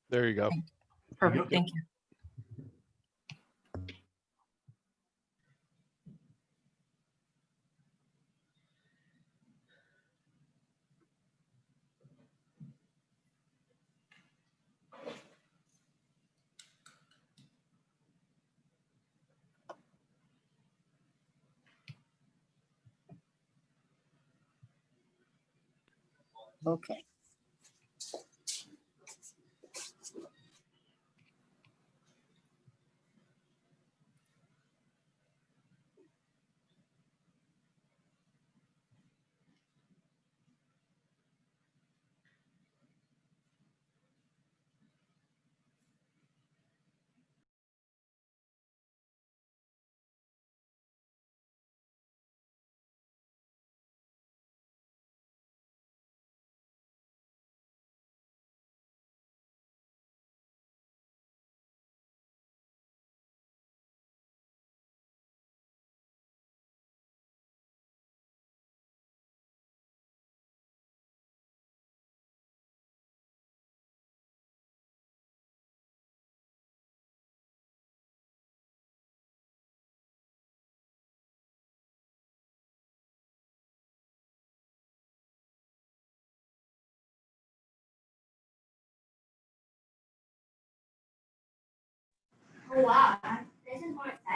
There you go. Perfect. Thank you. Okay.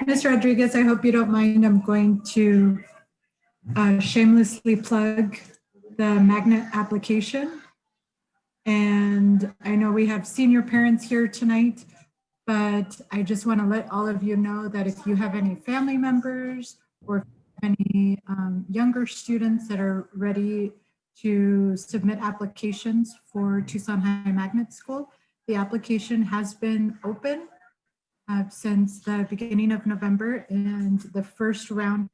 Ms. Rodriguez, I hope you don't mind. I'm going to shamelessly plug the magnet application. And I know we have senior parents here tonight, but I just want to let all of you know that if you have any family members or any younger students that are ready to submit applications for Tucson High Magnet School, the application has been open since the beginning of November, and the first round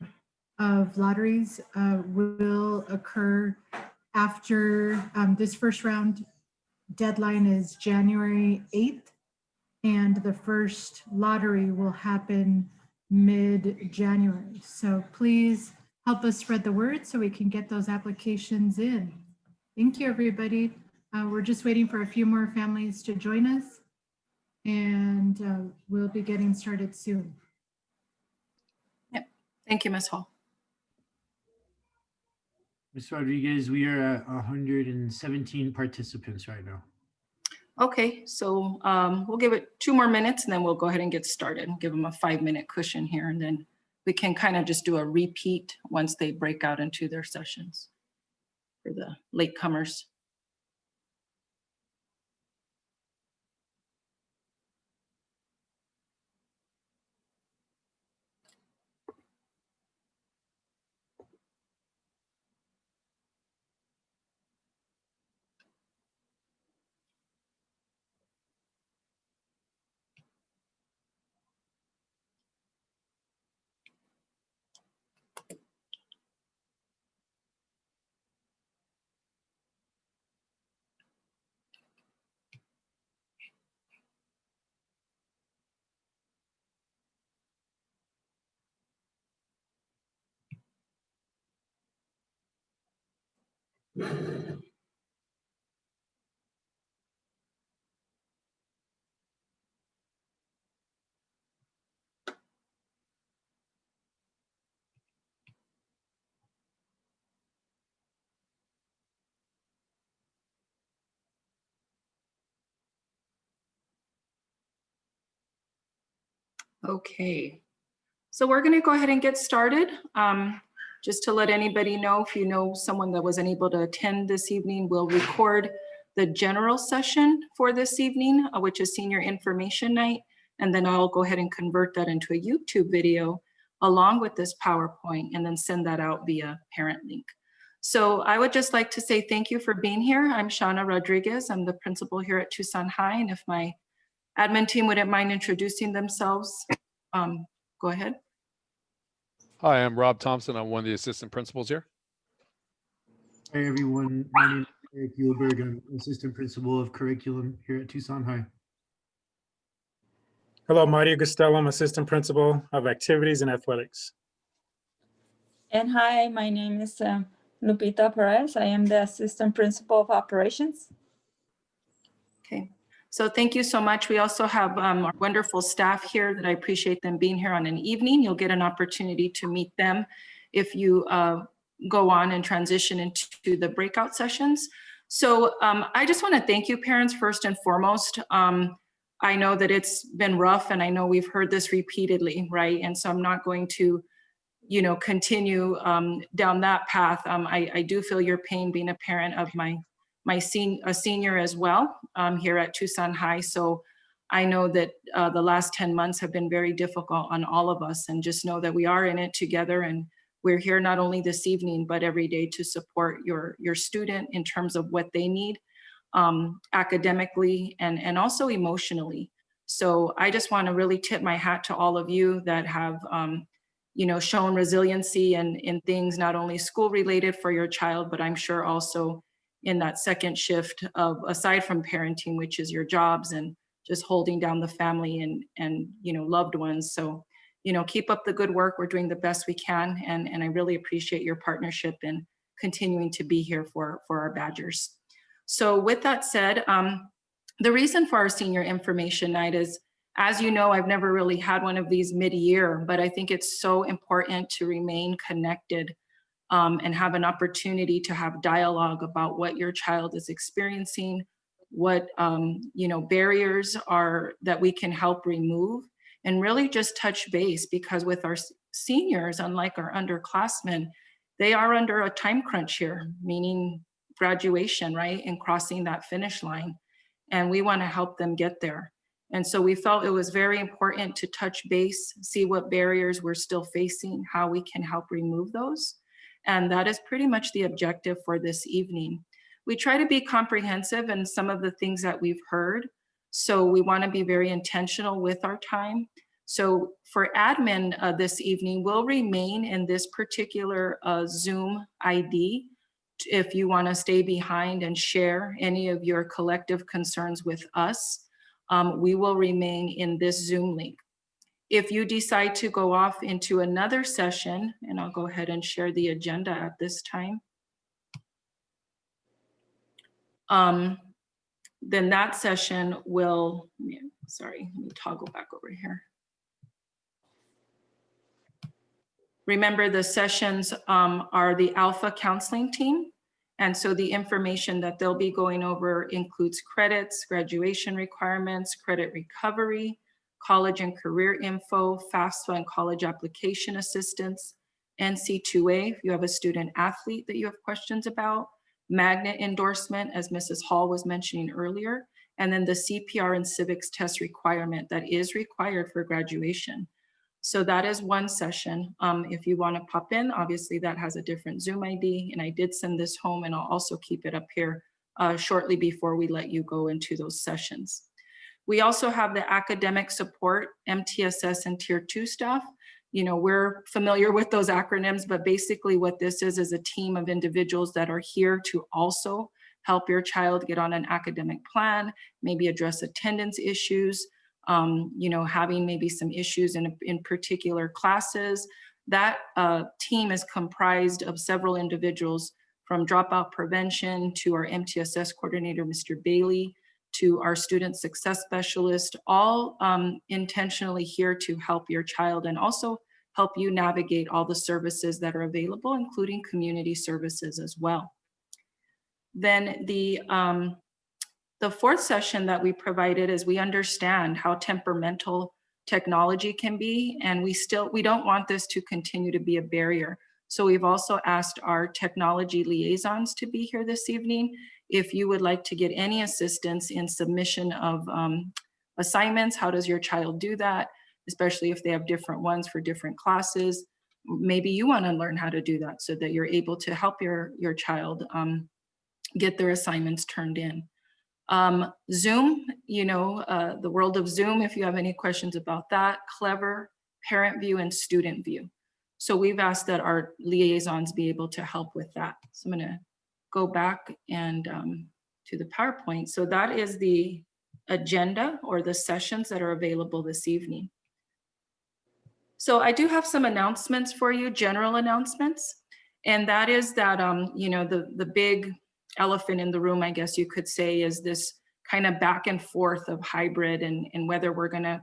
of lotteries will occur after this first round. Deadline is January 8th, and the first lottery will happen mid-January. So please help us spread the word so we can get those applications in. Thank you, everybody. We're just waiting for a few more families to join us, and we'll be getting started soon. Yep. Thank you, Ms. Hall. Ms. Rodriguez, we are at 117 participants right now. Okay, so we'll give it 2 more minutes and then we'll go ahead and get started. Give them a 5-minute cushion here, and then we can kind of just do a repeat once they break out into their sessions for the latecomers. Okay, so we're going to go ahead and get started. Just to let anybody know, if you know someone that was unable to attend this evening, we'll record the general session for this evening, which is senior information night. And then I'll go ahead and convert that into a YouTube video along with this PowerPoint and then send that out via parent link. So I would just like to say thank you for being here. I'm Shauna Rodriguez. I'm the principal here at Tucson High. And if my admin team wouldn't mind introducing themselves, go ahead. Hi, I'm Rob Thompson. I'm one of the assistant principals here. Hi, everyone. My name is Eric Gilbert. I'm assistant principal of curriculum here at Tucson High. Hello, Mario Costello. I'm assistant principal of activities and athletics. And hi, my name is Lupita Perez. I am the assistant principal of operations. Okay, So thank you so much. We also have our wonderful staff here that I appreciate them being here on an evening. You'll get an opportunity to meet them if you go on and transition into the breakout sessions. So I just want to thank you, parents, first and foremost. I know that it's been rough, and I know we've heard this repeatedly, right? And so I'm not going to, you know, continue down that path. I do feel your pain being a parent of a senior as well here at Tucson High. So I know that the last 10 months have been very difficult on all of us, and just know that we are in it together, and we're here not only this evening, but every day to support your student in terms of what they need academically and also emotionally. So I just want to really tip my hat to all of you that have you know, shown resiliency in things not only school related for your child, but I'm sure also in that second shift of, aside from parenting, which is your jobs and just holding down the family and you know, loved ones. So, you know, keep up the good work. We're doing the best we can. And I really appreciate your partnership and continuing to be here for our Badgers. So with that said, the reason for our senior information night is, as you know, I've never really had one of these mid-year, but I think it's so important to remain connected and have an opportunity to have dialogue about what your child is experiencing, what you know, barriers are that we can help remove, and really just touch base, because with our seniors, unlike our underclassmen, they are under a time crunch here, meaning graduation, right? And crossing that finish line. And we want to help them get there. And so we felt it was very important to touch base, see what barriers we're still facing, how we can help remove those. And that is pretty much the objective for this evening. We try to be comprehensive in some of the things that we've heard. So we want to be very intentional with our time. So for admin this evening, we'll remain in this particular Zoom ID if you want to stay behind and share any of your collective concerns with us. We will remain in this Zoom link. If you decide to go off into another session, and I'll go ahead and share the agenda at this time, then that session will, sorry, let me toggle back over here. Remember, the sessions are the Alpha Counseling Team. And so the information that they'll be going over includes credits, graduation requirements, credit recovery, college and career info, FAFSA and college application assistance, NC2A if you have a student athlete that you have questions about, magnet endorsement, as Mrs. Hall was mentioning earlier, and then the CPR and civics test requirement that is required for graduation. So that is one session. If you want to pop in, obviously that has a different Zoom ID, and I did send this home, and I'll also keep it up here shortly before we let you go into those sessions. We also have the academic support, MTSS and Tier 2 staff. You know, we're familiar with those acronyms, but basically what this is a team of individuals that are here to also help your child get on an academic plan, maybe address attendance issues, you know, having maybe some issues in particular classes. That team is comprised of several individuals, from dropout prevention to our MTSS coordinator, Mr. Bailey, to our student success specialist, all intentionally here to help your child and also help you navigate all the services that are available, including community services as well. Then the fourth session that we provided is we understand how temperamental technology can be, and we don't want this to continue to be a barrier. So we've also asked our technology liaisons to be here this evening. If you would like to get any assistance in submission of assignments, how does your child do that? Especially if they have different ones for different classes. Maybe you want to learn how to do that so that you're able to help your child get their assignments turned in. Zoom, you know, the world of Zoom, if you have any questions about that, Clever, Parent View, and Student View. So we've asked that our liaisons be able to help with that. So I'm gonna go back and to the PowerPoint. So that is the agenda or the sessions that are available this evening. So I do have some announcements for you, general announcements. And that is that, you know, the big elephant in the room, I guess you could say, is this kind of back and forth of hybrid and whether we're going to,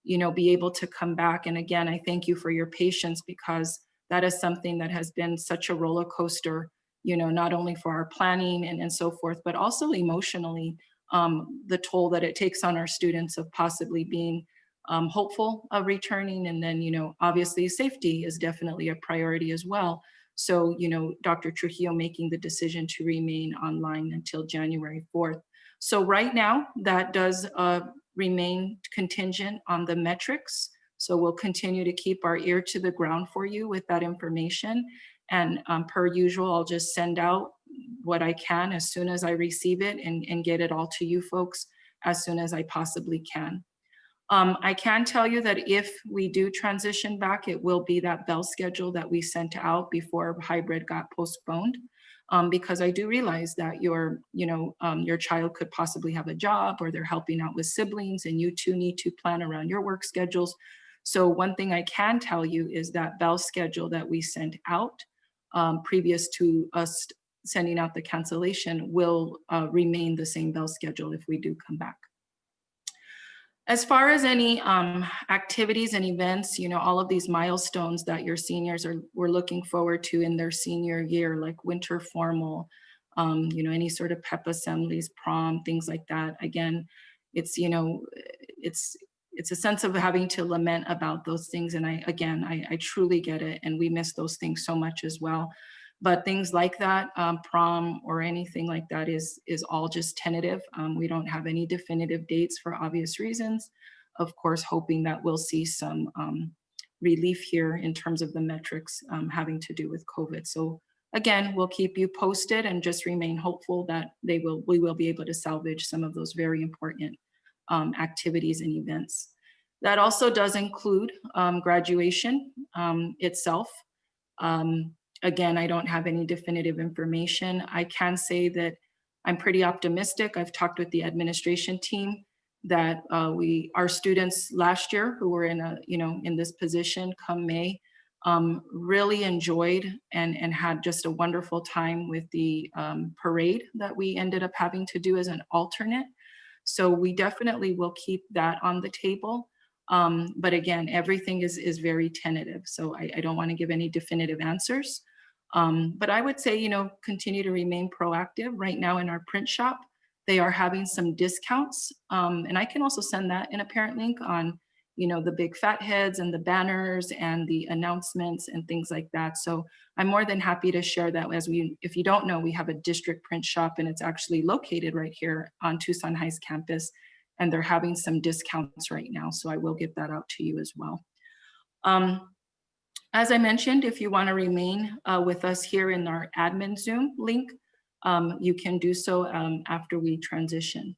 be able to come back. And again, I thank you for your patience, because that is something that has been such a roller coaster, not only for our planning and so forth, but also emotionally, the toll that it takes on our students of possibly being hopeful of returning. And then, obviously safety is definitely a priority as well. So, Dr. Trujillo making the decision to remain online until January 4th. So right now that does remain contingent on the metrics. So we'll continue to keep our ear to the ground for you with that information. And per usual, I'll just send out what I can as soon as I receive it and get it all to you folks as soon as I possibly can. I can tell you that if we do transition back, it will be that bell schedule that we sent out before hybrid got postponed. Because I do realize that your child could possibly have a job, or they're helping out with siblings, and you too need to plan around your work schedules. So one thing I can tell you is that bell schedule that we sent out previous to us sending out the cancellation will remain the same bell schedule if we do come back. As far as any activities and events, all of these milestones that your seniors were looking forward to in their senior year, like winter formal, any sort of pep assemblies, prom, things like that. Again, it's a sense of having to lament about those things. And I truly get it. And we miss those things so much as well. But things like that, prom or anything like that is all just tentative. We don't have any definitive dates for obvious reasons. Of course, hoping that we'll see some relief here in terms of the metrics having to do with COVID. So again, we'll keep you posted and just remain hopeful that we will be able to salvage some of those very important activities and events. That also does include graduation itself. Again, I don't have any definitive information. I can say that I'm pretty optimistic. I've talked with the administration team that our students last year who were in this position come May really enjoyed and had just a wonderful time with the parade that we ended up having to do as an alternate. So we definitely will keep that on the table. But again, everything is very tentative. So I don't want to give any definitive answers. But I would say, continue to remain proactive. Right now in our print shop, they are having some discounts. And I can also send that in a parent link on, the big fat heads and the banners and the announcements and things like that. So I'm more than happy to share that if you don't know, we have a district print shop, and it's actually located right here on Tucson High's campus. And they're having some discounts right now. So I will get that out to you as well. As I mentioned, if you want to remain with us here in our admin Zoom link, you can do so after we transition.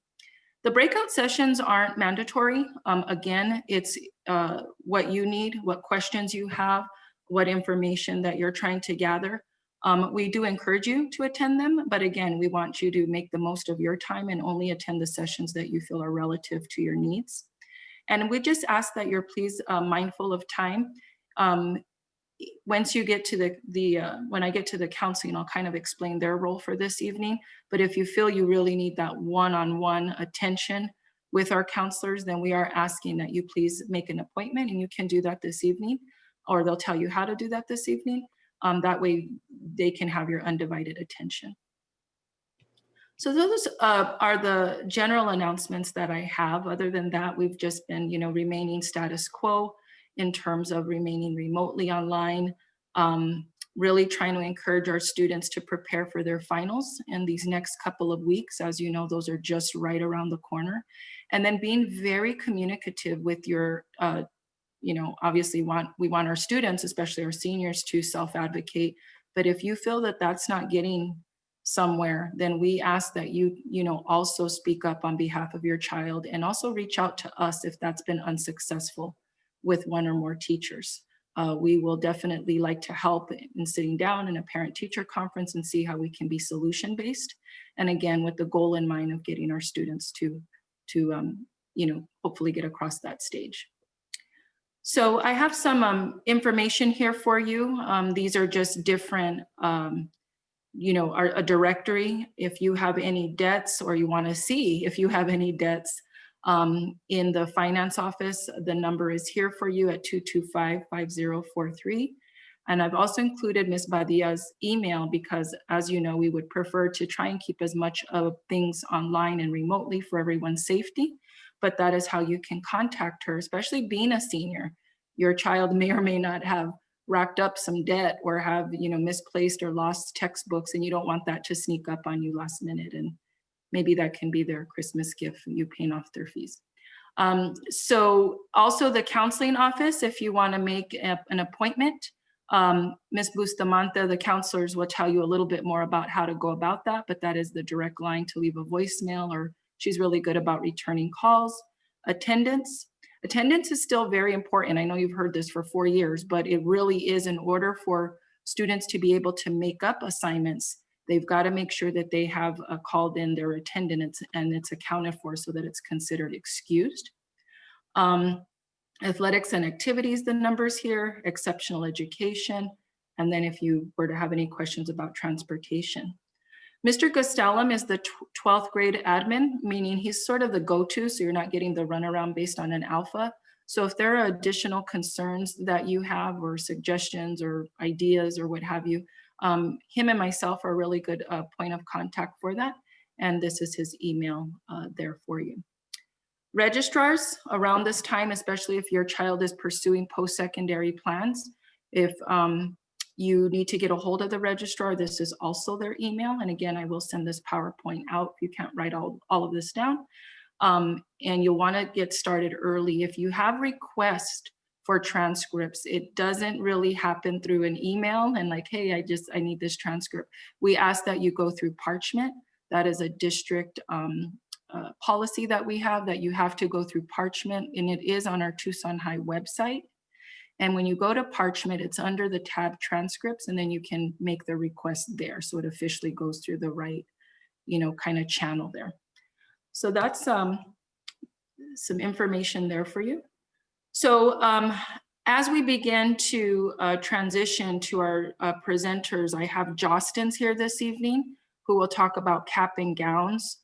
The breakout sessions aren't mandatory. Again, it's what you need, what questions you have, what information that you're trying to gather. We do encourage you to attend them, but again, we want you to make the most of your time and only attend the sessions that you feel are relative to your needs. And we just ask that you're please mindful of time. Once you get to when I get to the counseling, I'll kind of explain their role for this evening. But if you feel you really need that one-on-one attention with our counselors, then we are asking that you please make an appointment, and you can do that this evening, or they'll tell you how to do that this evening. That way they can have your undivided attention. So those are the general announcements that I have. Other than that, we've just been, remaining status quo in terms of remaining remotely online, really trying to encourage our students to prepare for their finals in these next couple of weeks. As you know, those are just right around the corner. And then being very communicative with your, obviously we want our students, especially our seniors, to self-advocate. But if you feel that that's not getting somewhere, then we ask that you also speak up on behalf of your child, and also reach out to us if that's been unsuccessful with one or more teachers. We will definitely like to help in sitting down in a parent-teacher conference and see how we can be solution-based. And again, with the goal in mind of getting our students to hopefully get across that stage. So I have some information here for you. These are just different a directory. If you have any debts or you want to see if you have any debts in the finance office, the number is here for you at 225-5043. And I've also included Ms. Badia's email because, as you know, we would prefer to try and keep as much of things online and remotely for everyone's safety. But that is how you can contact her, especially being a senior. Your child may or may not have racked up some debt or have, misplaced or lost textbooks, and you don't want that to sneak up on you last minute. And maybe that can be their Christmas gift, you paying off their fees. So also the counseling office, if you want to make an appointment, Ms. Bustamante, the counselors will tell you a little bit more about how to go about that, but that is the direct line to leave a voicemail, or she's really good about returning calls. Attendance is still very important. I know you've heard this for 4 years, but it really is in order for students to be able to make up assignments. They've got to make sure that they have called in their attendance and it's accounted for so that it's considered excused. Athletics and activities, the numbers here, exceptional education, and then if you were to have any questions about transportation. Mr. Gastelum is the 12th grade admin, meaning he's sort of the go-to, so you're not getting the runaround based on an alpha. So if there are additional concerns that you have or suggestions or ideas or what have you, him and myself are a really good point of contact for that. And this is his email there for you. Registrars around this time, especially if your child is pursuing post-secondary plans, if you need to get a hold of the registrar, this is also their email. And again, I will send this PowerPoint out if you can't write all of this down. And you'll want to get started early. If you have requests for transcripts, it doesn't really happen through an email and like, hey, I need this transcript. We ask that you go through Parchment. That is a district policy that we have, that you have to go through Parchment, and it is on our Tucson High website. And when you go to Parchment, it's under the tab transcripts, and then you can make the request there. So it officially goes through the right, kind of channel there. So that's some information there for you. So as we begin to transition to our presenters, I have Jostens here this evening, who will talk about cap and gowns,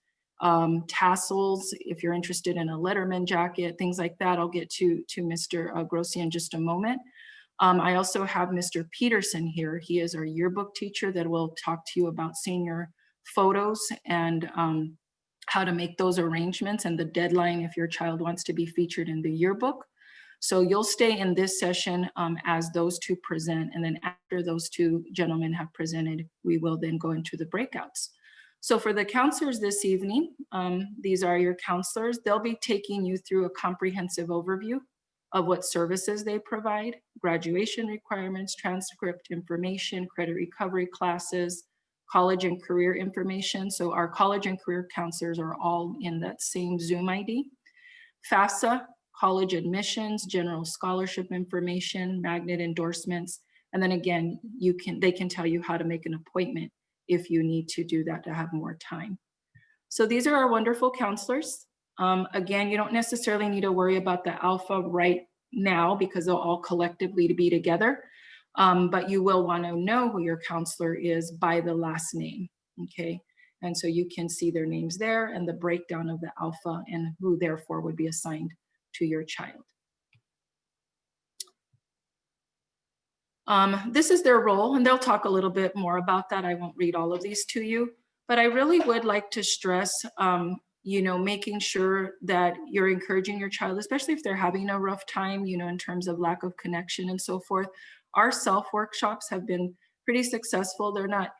tassels, if you're interested in a Letterman jacket, things like that. I'll get to Mr. Grossi in just a moment. I also have Mr. Peterson here. He is our yearbook teacher that will talk to you about senior photos and how to make those arrangements and the deadline if your child wants to be featured in the yearbook. So you'll stay in this session as those two present, and then after those two gentlemen have presented, we will then go into the breakouts. So for the counselors this evening, these are your counselors. They'll be taking you through a comprehensive overview of what services they provide, graduation requirements, transcript information, credit recovery classes, college and career information. So our college and career counselors are all in that same Zoom ID. FAFSA, college admissions, general scholarship information, magnet endorsements, and then again, they can tell you how to make an appointment if you need to do that to have more time. So these are our wonderful counselors. Again, you don't necessarily need to worry about the alpha right now because they'll all collectively be together, but you will want to know who your counselor is by the last name, okay? And so you can see their names there and the breakdown of the alpha and who therefore would be assigned to your child. This is their role, and they'll talk a little bit more about that. I won't read all of these to you, but I really would like to stress, making sure that you're encouraging your child, especially if they're having a rough time, in terms of lack of connection and so forth. Our self workshops have been pretty successful. They're not,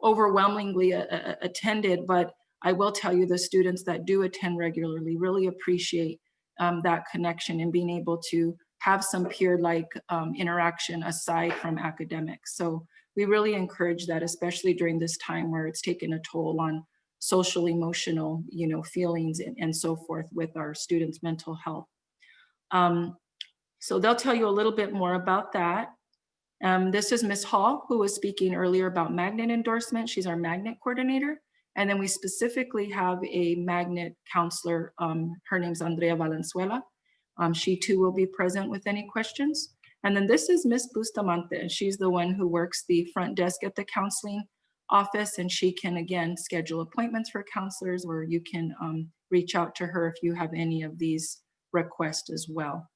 overwhelmingly attended, but I will tell you the students that do attend regularly really appreciate that connection and being able to have some peer-like interaction aside from academics. So we really encourage that, especially during this time where it's taken a toll on social, emotional, feelings and so forth with our students' mental health. So they'll tell you a little bit more about that. This is Ms. Hall, who was speaking earlier about magnet endorsement. She's our magnet coordinator. And then we specifically have a magnet counselor. Her name's Andrea Valenzuela. She too will be present with any questions. And then this is Ms. Bustamante. She's the one who works the front desk at the counseling office, and she can again schedule appointments for counselors, or you can reach out to her if you have any of these requests as well.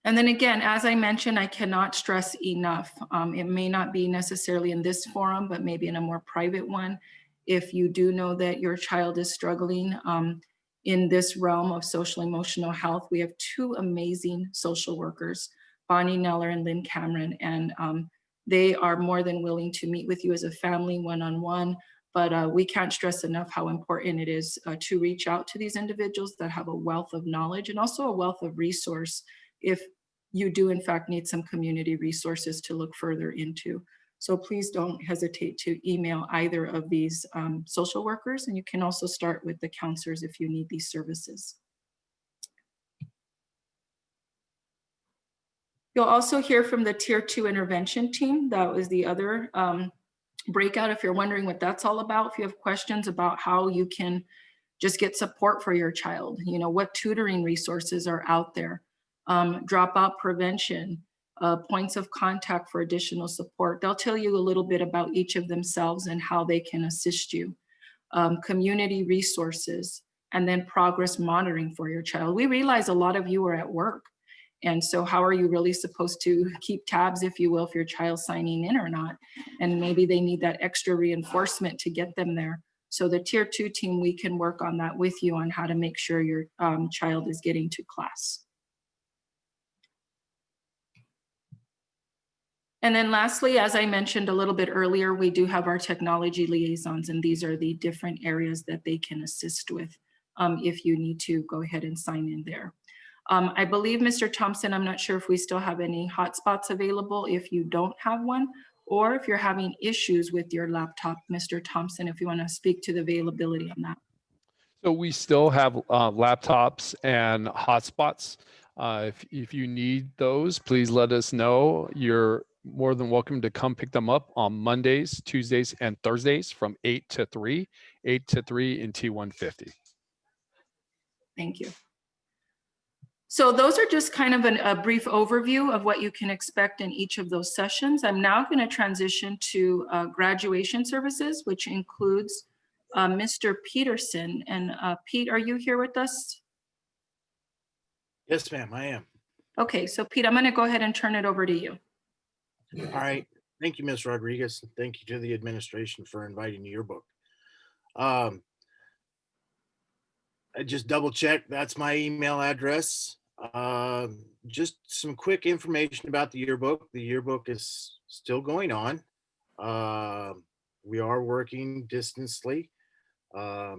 And then again, as I mentioned, I cannot stress enough. It may not be necessarily in this forum, but maybe in a more private one. If you do know that your child is struggling in this realm of social emotional health, we have two amazing social workers, Bonnie Neller and Lynn Cameron, and they are more than willing to meet with you as a family one-on-one. But we can't stress enough how important it is to reach out to these individuals that have a wealth of knowledge and also a wealth of resource if you do in fact need some community resources to look further into. So please don't hesitate to email either of these social workers, and you can also start with the counselors if you need these services. You'll also hear from the Tier 2 intervention team. That was the other breakout. If you're wondering what that's all about, if you have questions about how you can just get support for your child, you know, what tutoring resources are out there, dropout prevention, points of contact for additional support. They'll tell you a little bit about each of themselves and how they can assist you. Community resources, and then progress monitoring for your child. We realize a lot of you are at work. And so how are you really supposed to keep tabs, if you will, if your child's signing in or not? And maybe they need that extra reinforcement to get them there. So the Tier 2 team, we can work on that with you on how to make sure your child is getting to class. And then lastly, as I mentioned a little bit earlier, we do have our technology liaisons, and these are the different areas that they can assist with if you need to go ahead and sign in there. I believe, Mr. Thompson, I'm not sure if we still have any hotspots available if you don't have one, or if you're having issues with your laptop, Mr. Thompson, if you want to speak to the availability on that. So we still have laptops and hotspots. If you need those, please let us know. You're more than welcome to come pick them up on Mondays, Tuesdays, and Thursdays from 8 to 3 in T150. Thank you. So those are just kind of a brief overview of what you can expect in each of those sessions. I'm now going to transition to graduation services, which includes Mr. Peterson. And Pete, are you here with us? Yes, ma'am, I am. Okay, so Pete, I'm going to go ahead and turn it over to you. All right. Thank you, Ms. Rodriguez. And thank you to the administration for inviting the yearbook. I just double checked. That's my email address. Just some quick information about the yearbook. The yearbook is still going on. We are working distantly. I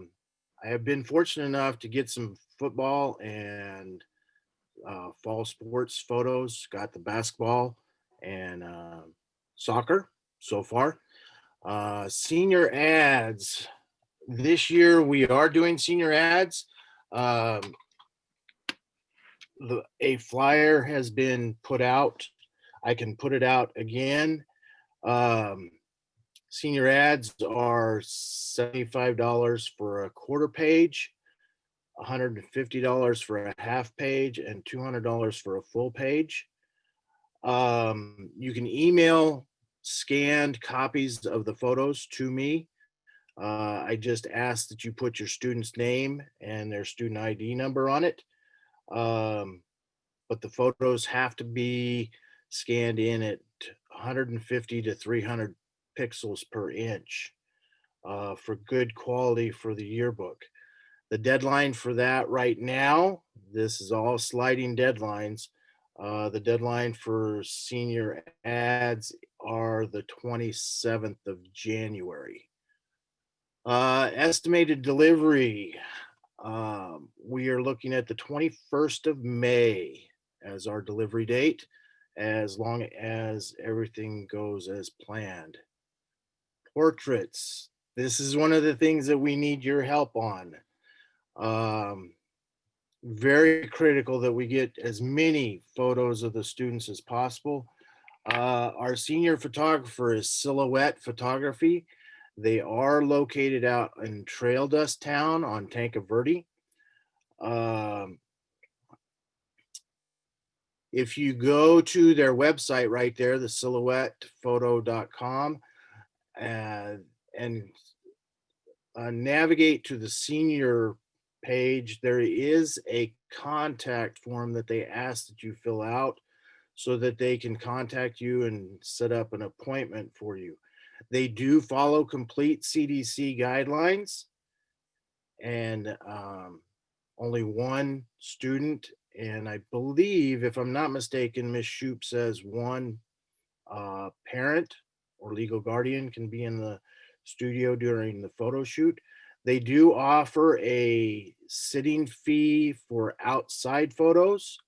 have been fortunate enough to get some football and fall sports photos. Got the basketball and soccer so far. Senior ads. This year we are doing senior ads. A flyer has been put out. I can put it out again. Senior ads are $75 for a quarter page, $150 for a half page, and $200 for a full page. You can email scanned copies of the photos to me. I just ask that you put your student's name and their student ID number on it. But the photos have to be scanned in at 150 to 300 pixels per inch for good quality for the yearbook. The deadline for that right now, this is all sliding deadlines. The deadline for senior ads are the 27th of January. Estimated delivery, we are looking at the 21st of May as our delivery date, as long as everything goes as planned. Portraits, this is one of the things that we need your help on. Very critical that we get as many photos of the students as possible. Our senior photographer is Silhouette Photography. They are located out in Trail Dust Town on Tanque Verde. if you go to their website right there, the silhouettephoto.com, and navigate to the senior page, there is a contact form that they ask that you fill out so that they can contact you and set up an appointment for you. They do follow complete CDC guidelines, and only one student, and I believe, if I'm not mistaken, Ms. Shoup says one parent or legal guardian can be in the studio during the photo shoot. They do offer a sitting fee for outside photos.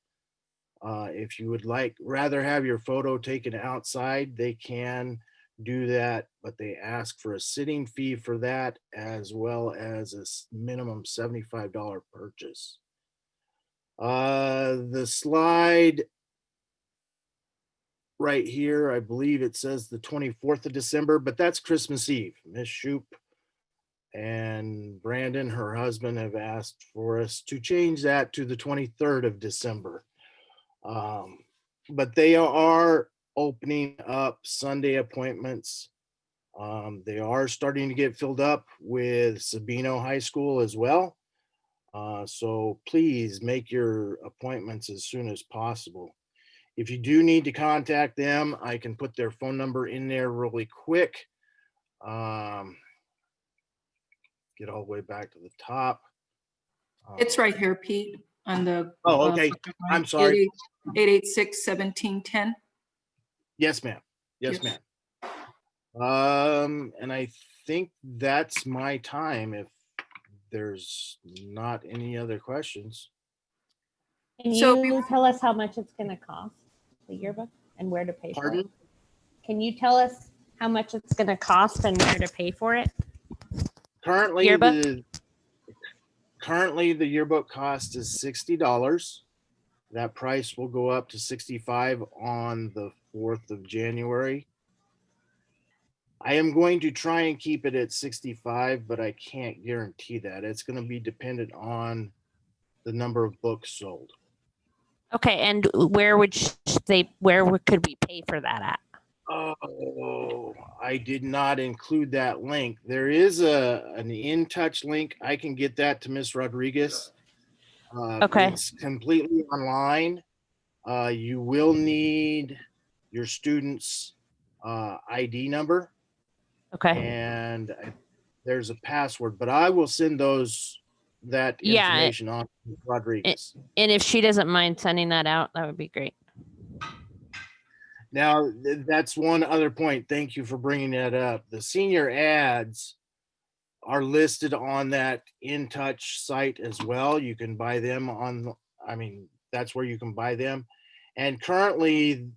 If you would rather have your photo taken outside, they can do that, but they ask for a sitting fee for that, as well as a minimum $75 purchase. The slide right here, I believe it says the 24th of December, but that's Christmas Eve. Ms. Shoup and Brandon, her husband, have asked for us to change that to the 23rd of December. But they are opening up Sunday appointments. They are starting to get filled up with Sabino High School as well. So please make your appointments as soon as possible. If you do need to contact them, I can put their phone number in there really quick. Get all the way back to the top. It's right here, Pete, on the. Oh, okay. I'm sorry. 886-1710. Yes, ma'am. Yes, Yes. ma'am. And I think that's my time if there's not any other questions. Can So you tell us how much it's going to cost, the yearbook, and where to pay for Pardon? it? Can you tell us how much it's going to cost and where to pay for it? Currently, Yearbook? the yearbook cost is $60. That price will go up to $65 on the 4th of January. I am going to try and keep it at 65, but I can't guarantee that. It's going to be dependent on the number of books sold. Okay, and where could we pay for that at? Oh, I did not include that link. There is an In Touch link. I can get that to Miss Rodriguez. Okay. It's completely online. You will need your student's ID number, Okay. and there's a password, but I will send that Yeah, information on to Ms. Rodriguez. And if she doesn't mind sending that out, that would be great. Now, that's one other point. Thank you for bringing that up. The senior ads are listed on that In Touch site as well. You can buy them that's where you can buy them. And currently,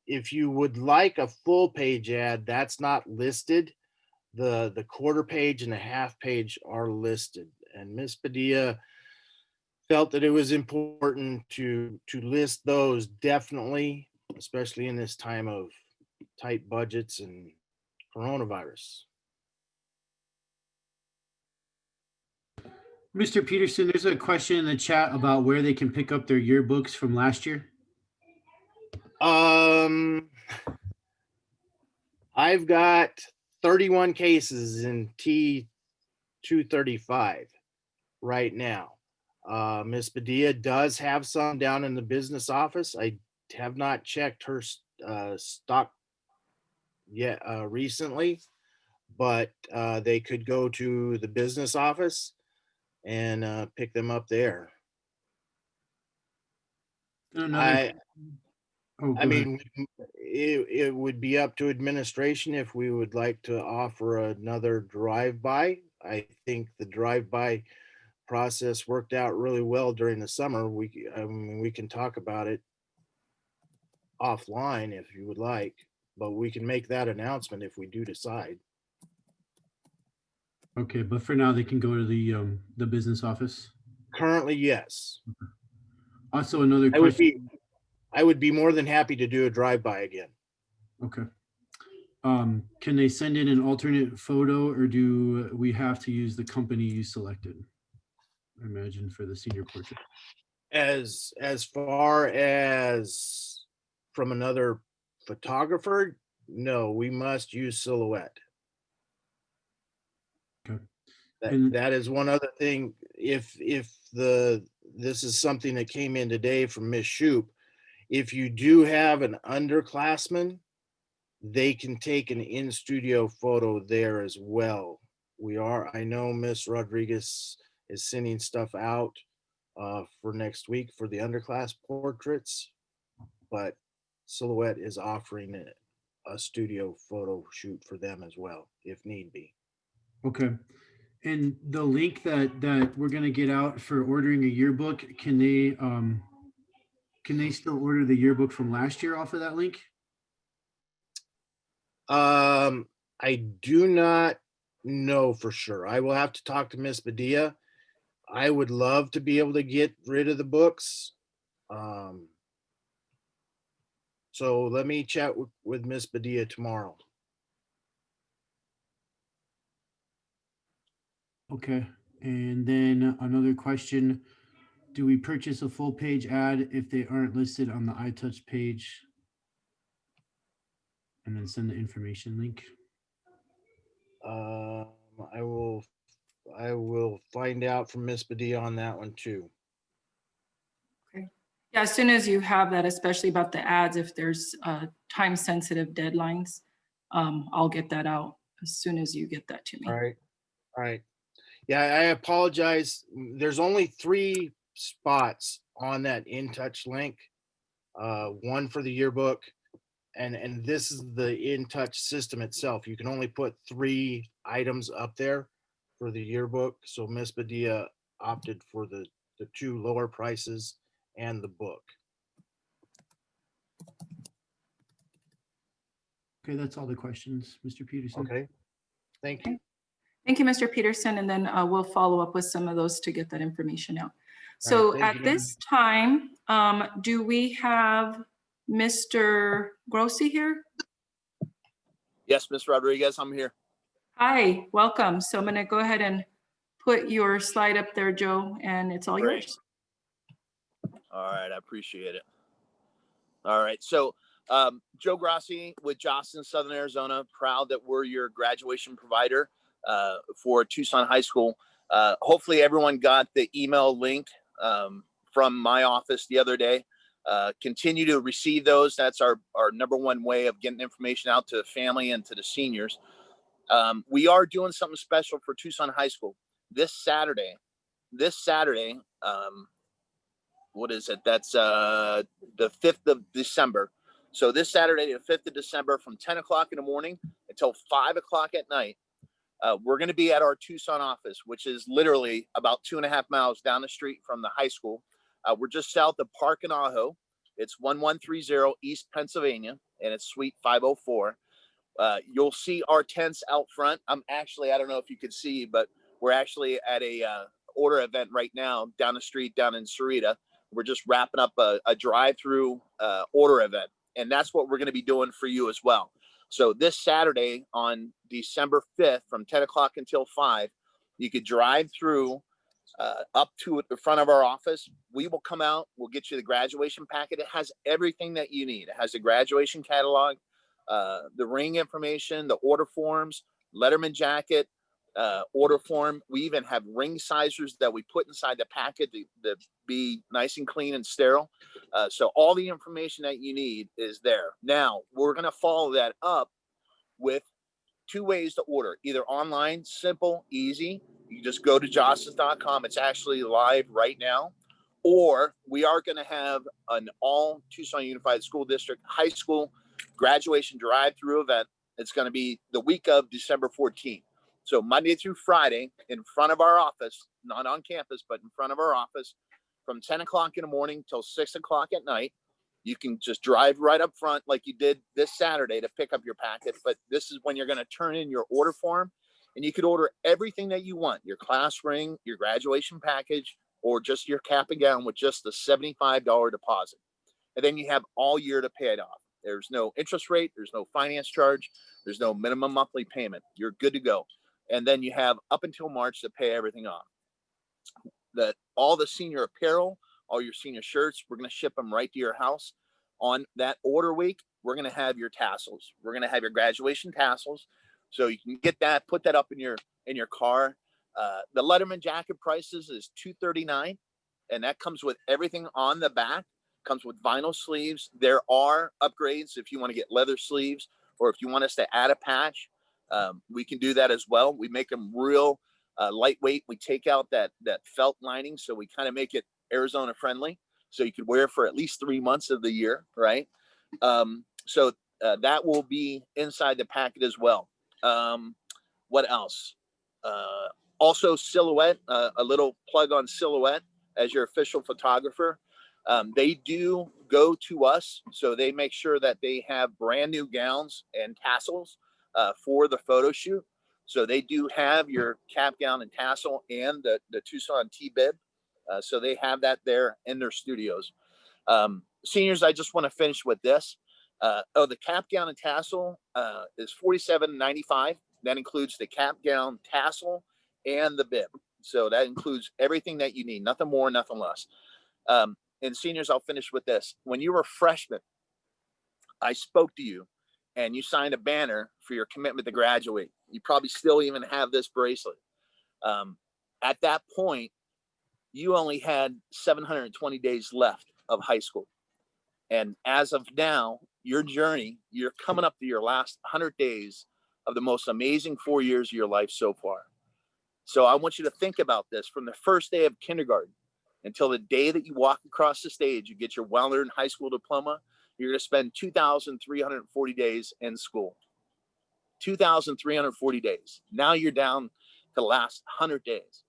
if you would like a full page ad, that's not listed. The quarter page and the half page are listed. And Ms. Padilla felt that it was important to list those definitely, especially in this time of tight budgets and coronavirus. Mr. Peterson, there's a question in the chat about where they can pick up their yearbooks from last year. I've got 31 cases in T235 right now. Ms. Padilla does have some down in the business office. I have not checked her stock yet recently, but they could go to the business office and pick them up there. I mean, it would be up to administration if we would like to offer another drive-by. I think the drive-by process worked out really well during the summer. We can talk about it offline if you would like, but we can make that announcement if we do decide. Okay, but for now they can go to the business office. Currently, yes. Also, another question. I would be more than happy to do a drive-by again. Okay. Can they send in an alternate photo, or do we have to use the company you selected? I imagine for the senior portrait. As far as from another photographer, no, we must use Silhouette. Okay. That, And- that is one other thing. If this is something that came in today from Miss Shoup, if you do have an underclassman, they can take an in-studio photo there as well. I know Miss Rodriguez is sending stuff out for next week for the underclass portraits, but Silhouette is offering a studio photo shoot for them as well, if need be. Okay. And the link that we're gonna get out for ordering a yearbook, can they still order the yearbook from last year off of that link? I do not know for sure. I will have to talk to Miss Badia. I would love to be able to get rid of the books. So let me chat with Miss Badia tomorrow. Okay. And then another question, do we purchase a full page ad if they aren't listed on the iTouch page? And then send the information link? I will find out from Miss Badia on that one too. Yeah, as soon as you have that, especially about the ads, if there's time-sensitive deadlines, I'll get that out as soon as you get that to me. All right. All right. Yeah, I apologize. There's only 3 spots on that In Touch link. One for the yearbook, and this is the In Touch system itself. You can only put 3 items up there for the yearbook. So Miss Badia opted for the 2 lower prices and the book. Okay, that's all the questions, Mr. Peterson. Okay. Thank you. Thank you, Mr. Peterson, and then we'll follow up with some of those to get that information out. So thank you, at this time, do we have Mr. Grossi here? Yes, Ms. Rodriguez, I'm here. Hi, welcome. So I'm going to go ahead and put your slide up there, Joe, and it's all Great. yours. All right, I appreciate it. All right, so Joe Grossi with Jostens Southern Arizona, proud that we're your graduation provider for Tucson High School. Hopefully everyone got the email link from my office the other day. Continue to receive those. That's our number one way of getting information out to the family and to the seniors. We are doing something special for Tucson High School this Saturday. What is it? That's the 5th of December. So this Saturday, the 5th of December, from 10 o'clock in the morning until 5 o'clock at night, we're going to be at our Tucson office, which is literally about 2.5 miles down the street from the high school. We're just south of Park and Ajo. It's 1130 East Pennsylvania, and it's Suite 504. You'll see our tents out front. I don't know if you could see, but we're actually at a order event right now down the street down in Sarita. We're just wrapping up a drive-through order event, and that's what we're going to be doing for you as well. So this Saturday on December 5th from 10 o'clock until 5, you could drive through up to the front of our office. We will come out. We'll get you the graduation packet. It has everything that you need. It has the graduation catalog, the ring information, the order forms, letterman jacket, order form. We even have ring sizers that we put inside the packet to be nice and clean and sterile. So all the information that you need is there. Now we're going to follow that up with 2 ways to order, either online, simple, easy. You just go to jostens.com. It's actually live right now. Or we are going to have an all Tucson Unified School District high school graduation drive-through event. It's going to be the week of December 14th. So Monday through Friday in front of our office, not on campus, but in front of our office, from 10 o'clock in the morning till 6 o'clock at night. You can just drive right up front like you did this Saturday to pick up your packet. But this is when you're going to turn in your order form, and you could order everything that you want, your class ring, your graduation package, or just your cap and gown with just the $75 deposit. And then you have all year to pay it off. There's no interest rate. There's no finance charge. There's no minimum monthly payment. You're good to go. And then you have up until March to pay everything off. All the senior apparel, all your senior shirts. We're going to ship them right to your house. On that order week, we're going to have your tassels. We're going to have your graduation tassels. So you can get that, put that up in your car. The Letterman jacket prices is $239, and that comes with everything on the back. Comes with vinyl sleeves. There are upgrades if you want to get leather sleeves, or if you want us to add a patch, we can do that as well. We make them real lightweight. We take out that felt lining, so we kind of make it Arizona friendly, so you could wear it for at least 3 months of the year, right? So that will be inside the packet as well. What else? Also Silhouette, a little plug on Silhouette as your official photographer. They do go to us, so they make sure that they have brand new gowns and tassels for the photo shoot. So they do have your cap, gown, and tassel, and the Tucson T-bib. So they have that there in their studios. Seniors, I just want to finish with this. The cap, gown, and tassel is $47.95. That includes the cap, gown, tassel, and the bib. So that includes everything that you need, nothing more, nothing less. And seniors, I'll finish with this. When you were a freshman, I spoke to you and you signed a banner for your commitment to graduate. You probably still even have this bracelet. At that point, you only had 720 days left of high school. And as of now, your journey, you're coming up to your last 100 days of the most amazing 4 years of your life so far. So I want you to think about this from the first day of kindergarten until the day that you walk across the stage, you get your well-earned high school diploma. You're going to spend 2,340 days in school. 2,340 days. Now you're down to the last 100 days.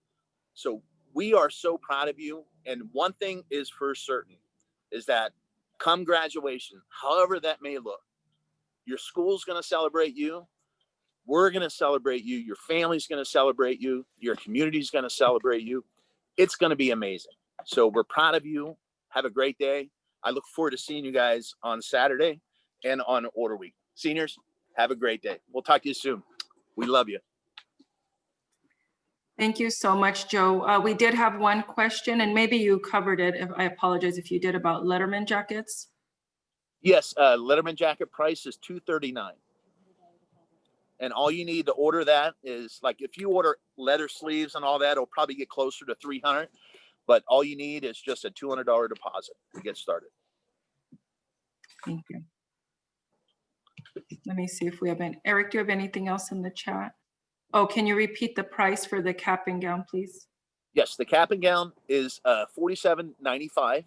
So we are so proud of you. And one thing is for certain is that come graduation, however that may look, your school's going to celebrate you. We're going to celebrate you. Your family's going to celebrate you. Your community's going to celebrate you. It's going to be amazing. So we're proud of you. Have a great day. I look forward to seeing you guys on Saturday and on Order Week. Seniors, have a great day. We'll talk to you soon. We love you. Thank you so much, Joe. We did have one question, and maybe you covered it. I apologize if you did, about Letterman jackets. Yes, Letterman jacket price is $239. And all you need to order that is, like, if you order leather sleeves and all that, it'll probably get closer to $300. But all you need is just a $200 deposit to get started. Thank you. Let me see if we have any. Eric, do you have anything else in the chat? Oh, can you repeat the price for the cap and gown, please? Yes, the cap and gown is $47.95.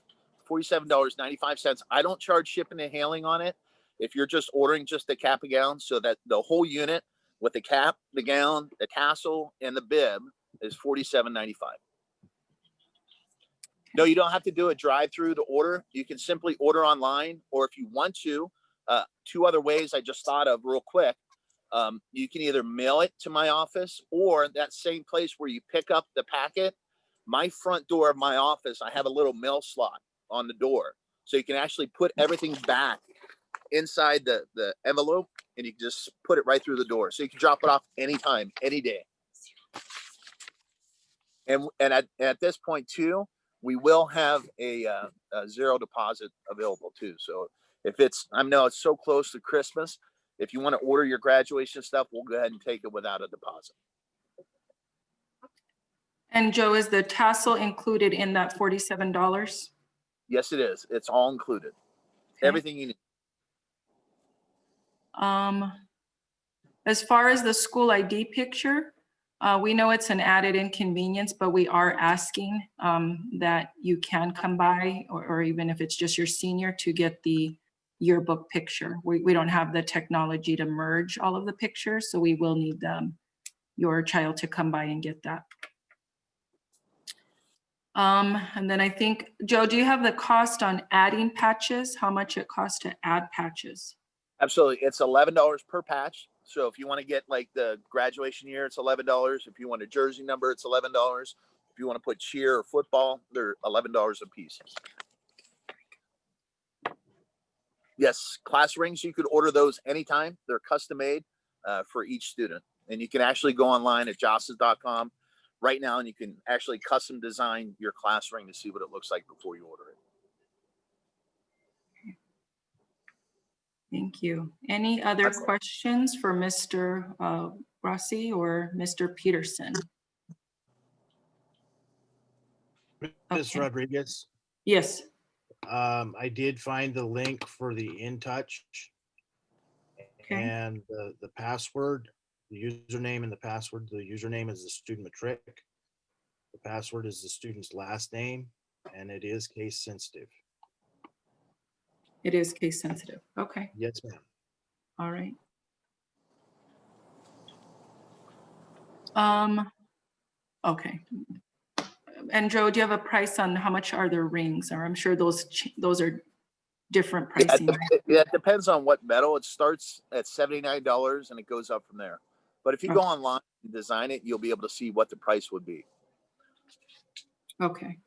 $47.95. I don't charge shipping and handling on it. If you're just ordering just the cap and gown, so that the whole unit with the cap, the gown, the tassel, and the bib is $47.95. No, you don't have to do a drive-through to order. You can simply order online, or if you want to, two other ways I just thought of real quick. You can either mail it to my office, or that same place where you pick up the packet, my front door of my office, I have a little mail slot on the door. So you can actually put everything back inside the envelope, and you can just put it right through the door. So you can drop it off anytime, any day. And at this point too, we will have a zero deposit available too. So if I know it's so close to Christmas, if you want to order your graduation stuff, we'll go ahead and take it without a deposit. And Joe, is the tassel included in that $47? Yes, it is. It's all included. Okay. Everything you need. As far as the school ID picture, we know it's an added inconvenience, but we are asking that you can come by, or even if it's just your senior, to get the yearbook picture. We don't have the technology to merge all of the pictures, so we will need your child to come by and get that. And then I think, Joe, do you have the cost on adding patches? How much it costs to add patches? Absolutely. It's $11 per patch. So if you want to get like the graduation year, it's $11. If you want a jersey number, it's $11. If you want to put cheer or football, they're $11 a piece. Yes, class rings, you could order those anytime. They're custom made for each student. And you can actually go online at josses.com, right now, and you can actually custom design your class ring to see what it looks like before you order it. Thank you. Any other questions for Mr. Rossi or Mr. Peterson? Ms. Okay. Rodriguez, Yes. I did find the link for the InTouch Okay. and the password, the username and the password. The username is the student matric. The password is the student's last name, and it is case sensitive. It is case sensitive. Okay. Yes, ma'am. All right. Okay. And Joe, do you have a price on how much are their rings? Or I'm sure those are different pricing. It depends on what metal. It starts at $79 and it goes up from there. But if you go online and design it, you'll be able to see what the price would be. Okay.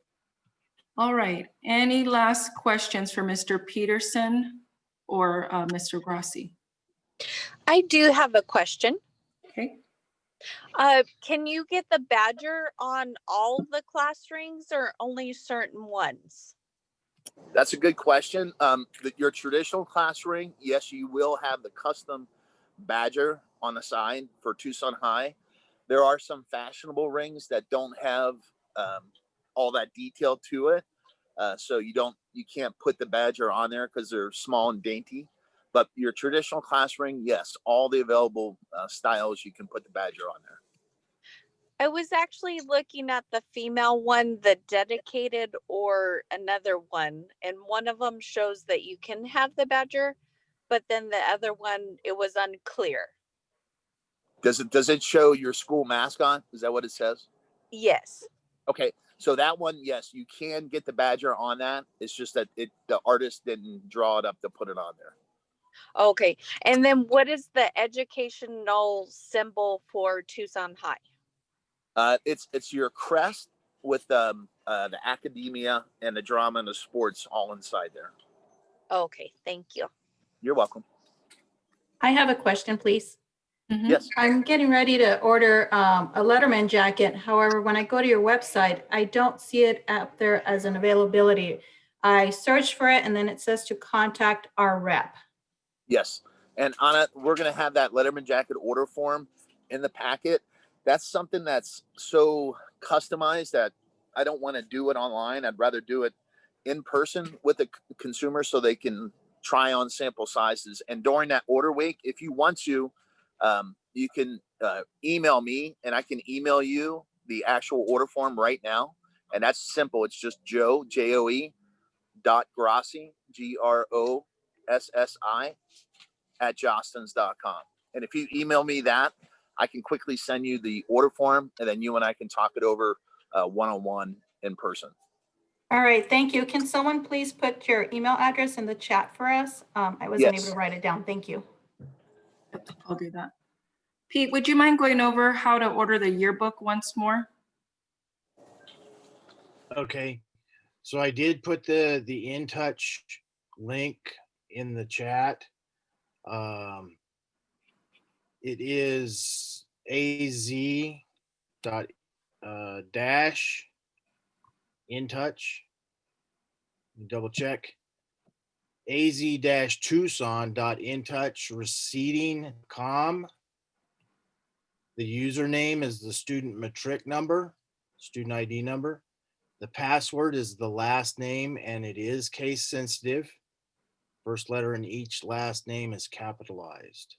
All right. Any last questions for Mr. Peterson or Mr. Grossi? I do have a question. Okay. Can you get the badger on all the class rings or only certain ones? That's a good question. Your traditional class ring, yes, you will have the custom badger on the side for Tucson High. There are some fashionable rings that don't have all that detail to it. So you can't put the badger on there because they're small and dainty. But your traditional class ring, yes, all the available styles, you can put the badger on there. I was actually looking at the female one, the dedicated or another one, and one of them shows that you can have the badger, but then the other one, it was unclear. Does it show your school mascot? Is that what it says? Yes. Okay, so that one, yes, you can get the badger on that. It's just that the artist didn't draw it up to put it on there. Okay. And then what is the educational symbol for Tucson High? It's your crest with the academia and the drama and the sports all inside there. Okay, thank you. You're welcome. I have a question, please. Yes. I'm getting ready to order a Letterman jacket. However, when I go to your website, I don't see it out there as an availability. I searched for it and then it says to contact our rep. Yes. And Anna, we're going to have that Letterman jacket order form in the packet. That's something that's so customized that I don't want to do it online. I'd rather do it in person with the consumer so they can try on sample sizes. And during that order week, if you want to, you can email me and I can email you the actual order form right now. And that's simple. It's just Joe, Joe, .Grossi, GROSSI @jostens.com. And if you email me that, I can quickly send you the order form and then you and I can talk it over one-on-one in person. All right, thank you. Can someone please put your email address in the chat for us? I wasn't able to write it down. Thank you. I'll do that. Pete, would you mind going over how to order the yearbook once more? Okay. So I did put the InTouch link in the chat. It is az InTouch. Double check. az-tucson.intouchreceipting.com. The username is the student matric number, student ID number. The password is the last name and it is case sensitive. First letter in each last name is capitalized.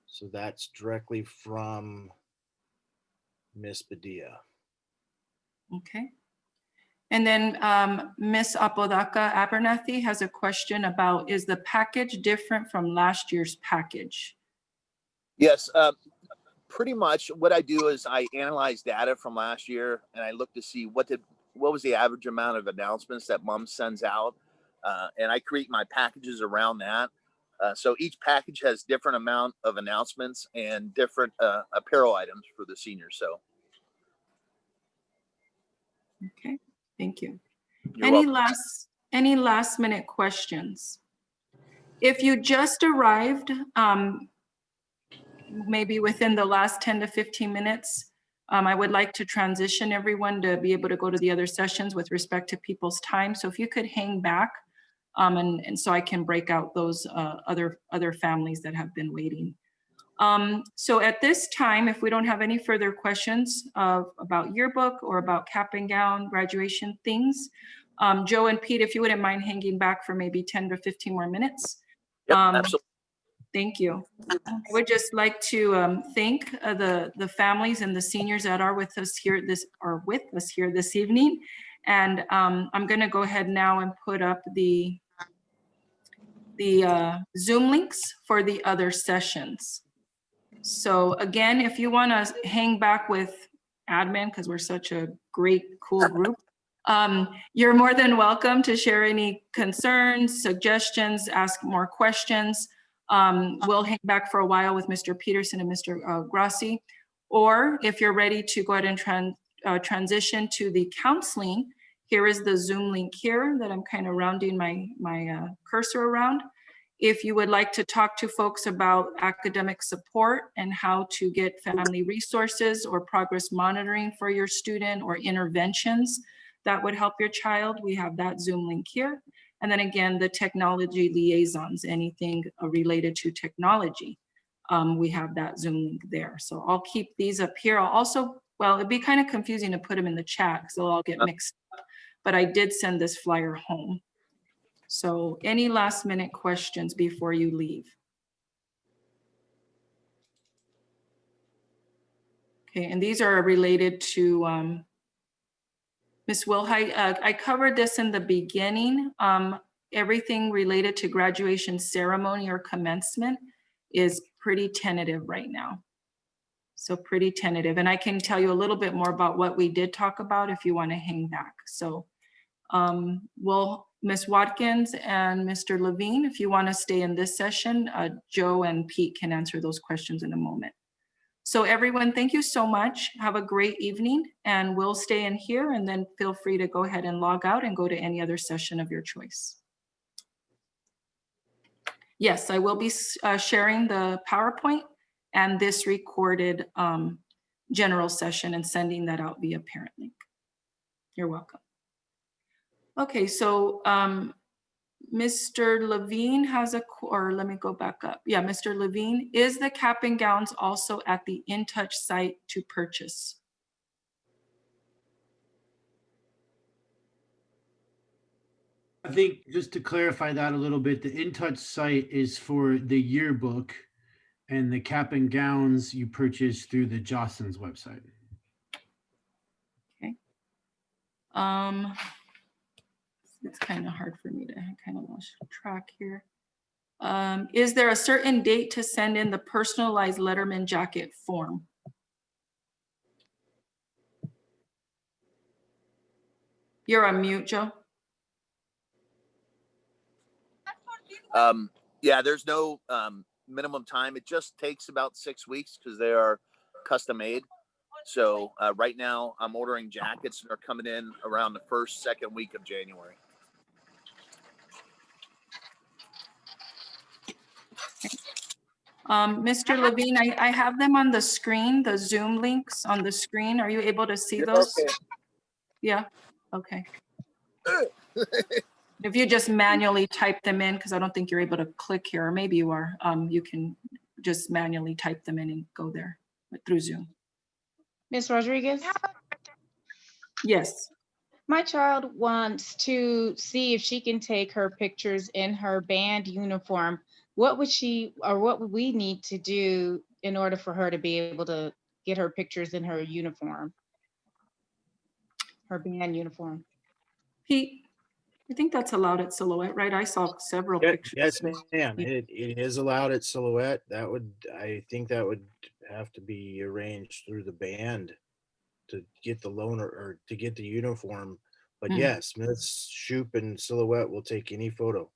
So that's directly from Miss Badia. Okay. And then Miss Apodaca Abernathy has a question about, is the package different from last year's package? Yes, pretty much what I do is I analyze data from last year and I look to see what was the average amount of announcements that mom sends out. And I create my packages around that. So each package has different amount of announcements and different apparel items for the seniors. So. Okay, thank you. You're welcome. Any last minute questions? If you just arrived, maybe within the last 10 to 15 minutes, I would like to transition everyone to be able to go to the other sessions with respect to people's time. So if you could hang back, and so I can break out those other families that have been waiting. So at this time, if we don't have any further questions about yearbook or about cap and gown graduation things, Joe and Pete, if you wouldn't mind hanging back for maybe 10 to 15 more minutes. Yep, absolutely. Thank you. I would just like to thank the families and the seniors that are with us here this evening. And I'm going to go ahead now and put up the Zoom links for the other sessions. So again, if you want to hang back with admin, because we're such a great, cool group, you're more than welcome to share any concerns, suggestions, ask more questions. We'll hang back for a while with Mr. Peterson and Mr. Grassi. Or if you're ready to go ahead and transition to the counseling, here is the Zoom link here that I'm kind of rounding my cursor around. If you would like to talk to folks about academic support and how to get family resources or progress monitoring for your student or interventions that would help your child, we have that Zoom link here. And then again, the technology liaisons, anything related to technology, we have that Zoom link there. So I'll keep these up here. I'll also, well, it'd be kind of confusing to put them in the chat because they'll all get mixed up, but I did send this flyer home. So any last minute questions before you leave? Okay, and these are related to Ms. Wilhite. I covered this in the beginning. Everything related to graduation ceremony or commencement is pretty tentative right now. So pretty tentative. And I can tell you a little bit more about what we did talk about if you want to hang back. So Ms. Watkins and Mr. Levine, if you want to stay in this session, Joe and Pete can answer those questions in a moment. So everyone, thank you so much. Have a great evening, and we'll stay in here, and then feel free to go ahead and log out and go to any other session of your choice. Yes, I will be sharing the PowerPoint and this recorded general session and sending that out via parent link. You're welcome. Okay, so Mr. Levine has or let me go back up. Yeah, Mr. Levine, is the cap and gowns also at the InTouch site to purchase? I think just to clarify that a little bit, the InTouch site is for the yearbook, and the cap and gowns you purchase through the Jostens website. Okay. It's kind of hard for me to kind of lost track here. Is there a certain date to send in the personalized Letterman jacket form? You're on mute, Joe. Yeah, there's no minimum time. It just takes about 6 weeks because they are custom made. So right now I'm ordering jackets that are coming in around the second week of January. Mr. Levine, I have them on the screen, the Zoom links on the screen. Are you able to see those? Okay. Yeah, okay. If you just manually type them in, because I don't think you're able to click here, or maybe you are, you can just manually type them in and go there through Zoom. Ms. Rodriguez? Yes. My child wants to see if she can take her pictures in her band uniform. What would she, or what would we need to do in order for her to be able to get her pictures in her uniform? Her band uniform. Pete, I think that's allowed at Silhouette, right? I saw several pictures. Yes, ma'am. It is allowed at Silhouette. I think that would have to be arranged through the band to get the loaner or to get the uniform. But yes, Ms. Shoup and Silhouette will take any photo.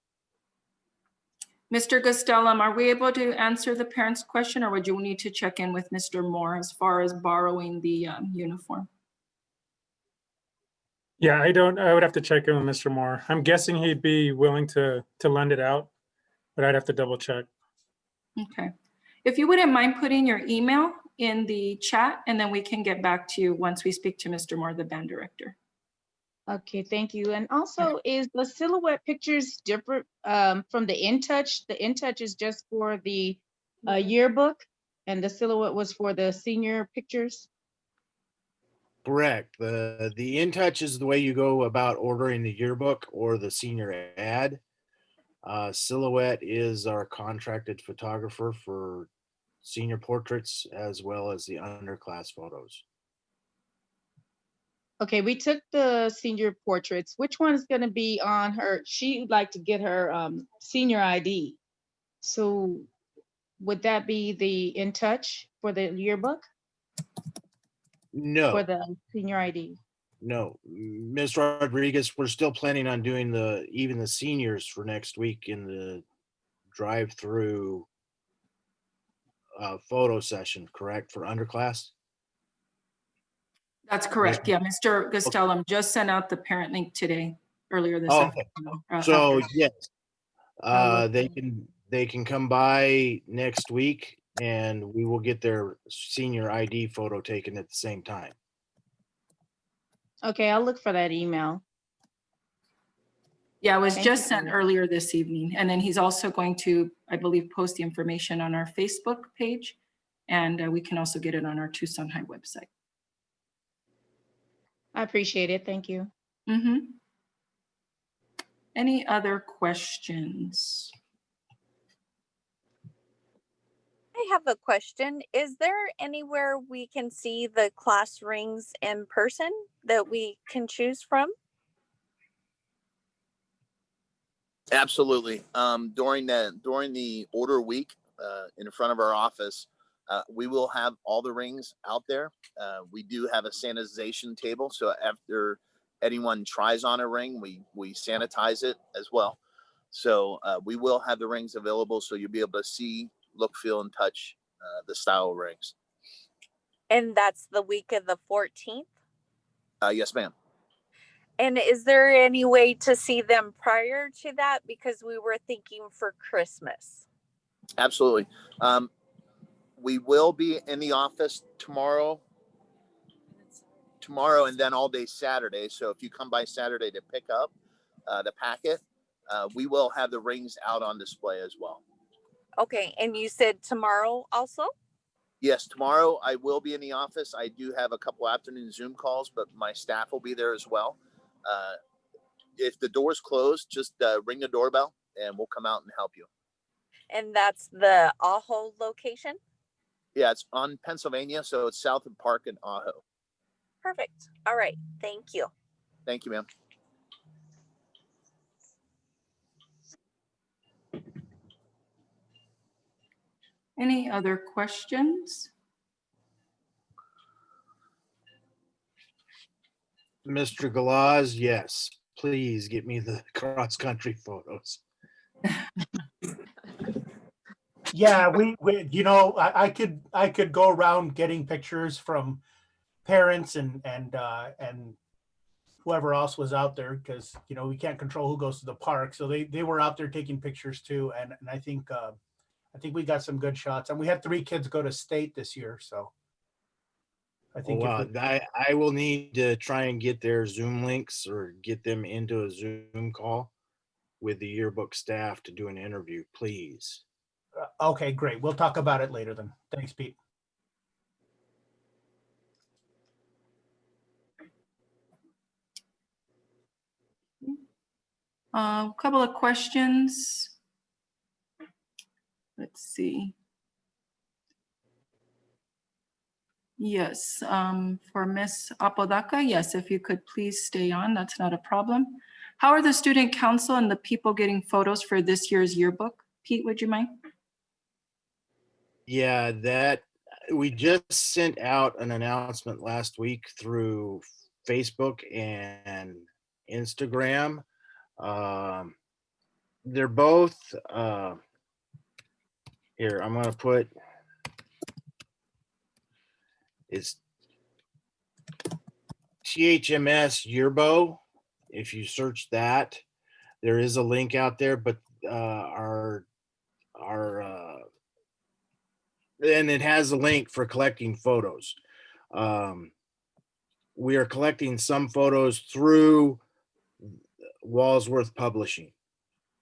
Mr. Gastelum, are we able to answer the parent's question, or would you need to check in with Mr. Moore as far as borrowing the uniform? Yeah, I would have to check in with Mr. Moore. I'm guessing he'd be willing to lend it out, but I'd have to double check. Okay. If you wouldn't mind putting your email in the chat, and then we can get back to you once we speak to Mr. Moore, the band director. Okay, thank you. And also, is the silhouette pictures different from the InTouch? The InTouch is just for the yearbook, and the silhouette was for the senior pictures? Correct. The InTouch is the way you go about ordering the yearbook or the senior ad. Silhouette is our contracted photographer for senior portraits as well as the underclass photos. Okay, we took the senior portraits. Which one is going to be on her? She'd like to get her senior ID. So would that be the InTouch for the yearbook? No. For the senior ID? No, Ms. Rodriguez, we're still planning on doing even the seniors for next week in the drive-through photo session, correct, for underclass? That's correct. Yeah, Mr. Gastelum just sent out the parent link today, earlier this Oh, okay. afternoon. So yes, Oh, they can come by next week and we will get their senior ID photo taken at the same time. Okay, I'll look for that email. Yeah, it was Thank just you. sent earlier this evening. And then he's also going to, I believe, post the information on our Facebook page. And we can also get it on our Tucson High website. I appreciate it. Thank you. Any other questions? I have a question. Is there anywhere we can see the class rings in person that we can choose from? Absolutely. During the order week, in front of our office, we will have all the rings out there. We do have a sanitization table, so after anyone tries on a ring, we sanitize it as well. So we will have the rings available, so you'll be able to see, look, feel, and touch the style rings. And that's the week of the 14th? Yes, ma'am. And is there any way to see them prior to that? Because we were thinking for Christmas. Absolutely. We will be in the office tomorrow and then all day Saturday. So if you come by Saturday to pick up the packet, we will have the rings out on display as well. Okay, and you said tomorrow also? Yes, tomorrow I will be in the office. I do have a couple afternoon Zoom calls, but my staff will be there as well. If the door's closed, just ring the doorbell and we'll come out and help you. And that's the Ajo location? Yeah, it's on Pennsylvania, so it's south of Park and Ajo. Perfect. All right. Thank you. Thank you, ma'am. Any other questions? Mr. Galaz, yes, please get me the cross-country photos. Yeah, we you know, I could go around getting pictures from parents and whoever else was out there, because you know we can't control who goes to the park. So they were out there taking pictures too, and I think we got some good shots, and we had 3 kids go to state this year, so I think I will need to try and get their Zoom links or get them into a Zoom call with the yearbook staff to do an interview, please. Okay, great. We'll talk about it later then. Thanks, Pete. A couple of questions. Let's see. Yes, for Miss Apodaca, yes, if you could please stay on, that's not a problem. How are the student council and the people getting photos for this year's yearbook? Pete, would you mind? Yeah, that we just sent out an announcement last week through Facebook and Instagram. They're both here. I'm going to put it's THMS Yearbo. If you search that, there is a link out there, but our and it has a link for collecting photos. We are collecting some photos through Walsworth Publishing.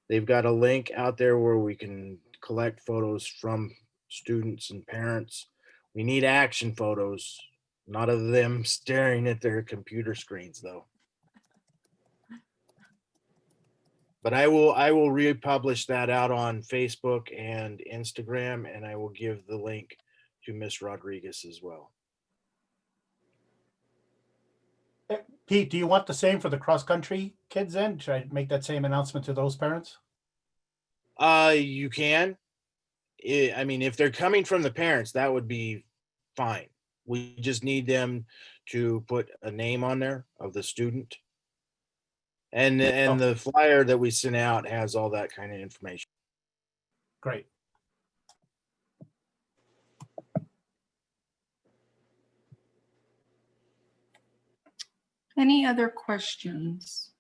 They've got a link out there where we can collect photos from students and parents. We need action photos, not of them staring at their computer screens though. But I will republish that out on Facebook and Instagram, and I will give the link to Miss Rodriguez as well. Pete, do you want the same for the cross-country kids then? Should I make that same announcement to those parents? You can. I mean, if they're coming from the parents, that would be fine. We just need them to put a name on there of the student. And the flyer that we sent out has all that kind of information. Great. Any other questions?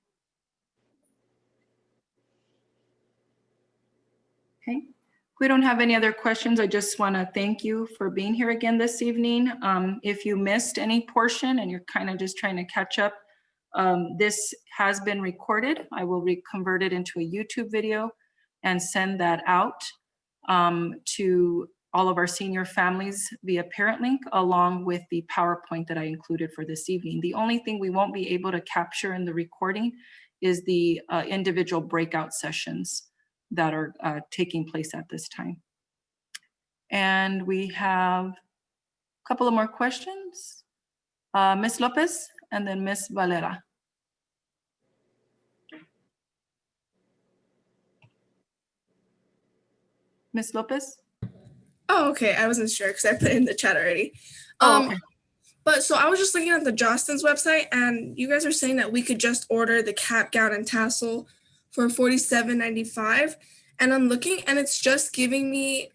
Okay, if we don't have any other questions, I just want to thank you for being here again this evening. If you missed any portion and you're kind of just trying to catch up, this has been recorded. I will convert it into a YouTube video and send that out to all of our senior families via Parent Link, along with the PowerPoint that I included for this evening. The only thing we won't be able to capture in the recording is the individual breakout sessions that are taking place at this time. And we have a couple of more questions. Ms. Lopez and then Ms. Valera. Ms. Lopez? Oh, okay. I wasn't sure because I put it in the chat already. Okay. But so I was just looking at the Jostens website, and you guys are saying that we could just order the cap, gown, and tassel for $47.95. And I'm looking, and it's just giving me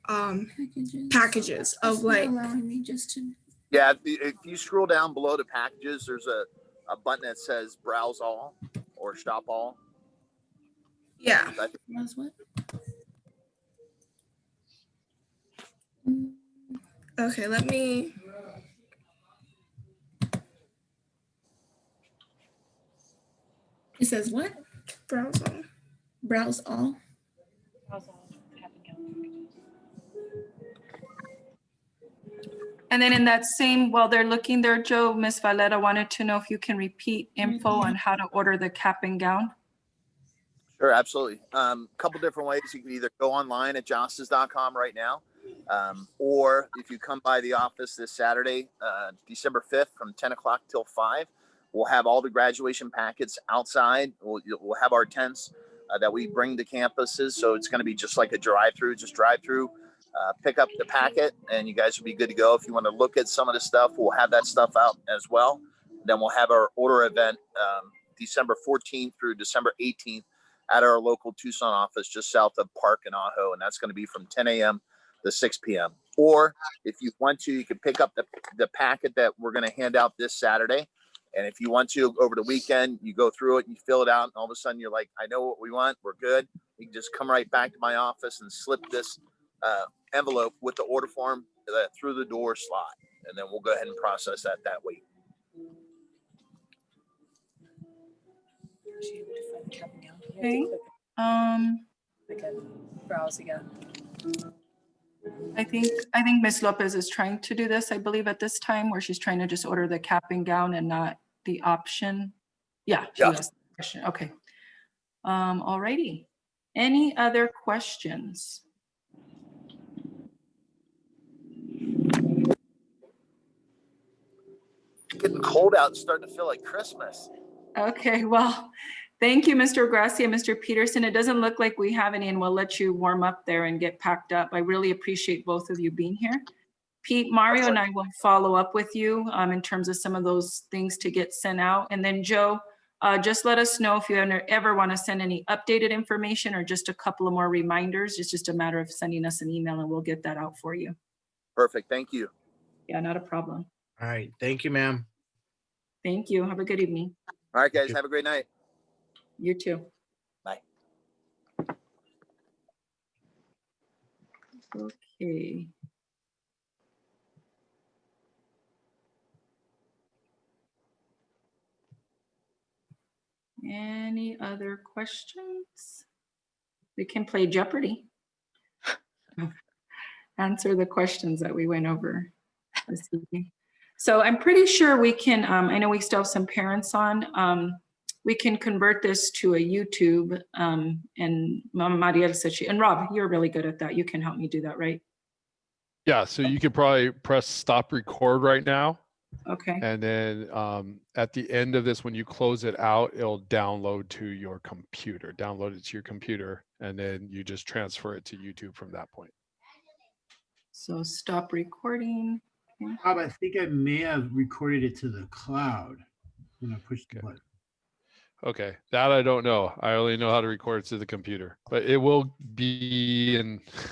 packages of like. Allowing me just to. Yeah, if you scroll down below the packages, there's a button that says browse all or shop all. Yeah. Browse what? Okay, let me. It says what? Browse all. Browse all. And then in that same, while they're looking there, Joe, Ms. Valera wanted to know if you can repeat info on how to order the cap and gown. Sure, absolutely. Couple different ways. You can either go online at jostens.com right now, or if you come by the office this Saturday, December 5th from 10 o'clock till 5, we'll have all the graduation packets outside. We'll have our tents that we bring to campuses. So it's going to be just like a drive-through, pick up the packet and you guys will be good to go. If you want to look at some of the stuff, we'll have that stuff out as well. Then we'll have our order event December 14th through December 18th at our local Tucson office just south of Park and Ajo, and that's going to be from 10 a.m. to 6 p.m. Or if you want to, you can pick up the packet that we're going to hand out this Saturday. And if you want to, over the weekend, you go through it and you fill it out, and all of a sudden you're like, I know what we want, we're good. You can just come right back to my office and slip this envelope with the order form through the door slot, and then we'll go ahead and process that way. Okay. Browse again. I think Ms. Lopez is trying to do this, I believe, at this time, where she's trying to just order the cap and gown and not the option. Yeah, she asked the question. Okay. All righty. Any other questions? It's getting cold out. It's starting to feel like Christmas. Okay, well, thank you, Mr. Gracia, Mr. Peterson. It doesn't look like we have any, and we'll let you warm up there and get packed up. I really appreciate both of you being here. Pete, Mario, and I will follow up with you in terms of some of those things to get sent out. And then Joe, just let us know if you ever want to send any updated information or just a couple of more reminders. It's just a matter of sending us an email and we'll get that out for you. Perfect. Thank you. Yeah, not a problem. All right. Thank you, ma'am. Thank you. Have a good evening. All right, guys. Have a great night. You too. Bye. Okay. Any other questions? We can play Jeopardy. Answer the questions that we went over this evening. So I'm pretty sure we can, I know we still have some parents on. We can convert this to a YouTube, and Mama Mariel said and Rob, you're really good at that. You can help me do that, right? Yeah, so you could probably press stop record right now. Okay. And then at the end of this, when you close it out, it'll download to your computer, download it to your computer, and then you just transfer it to YouTube from that point. So stop recording. Okay. Rob, I think I may have recorded it to the cloud when I pushed the button. Okay, that I don't know. I only know how to record it to the computer, but it will be in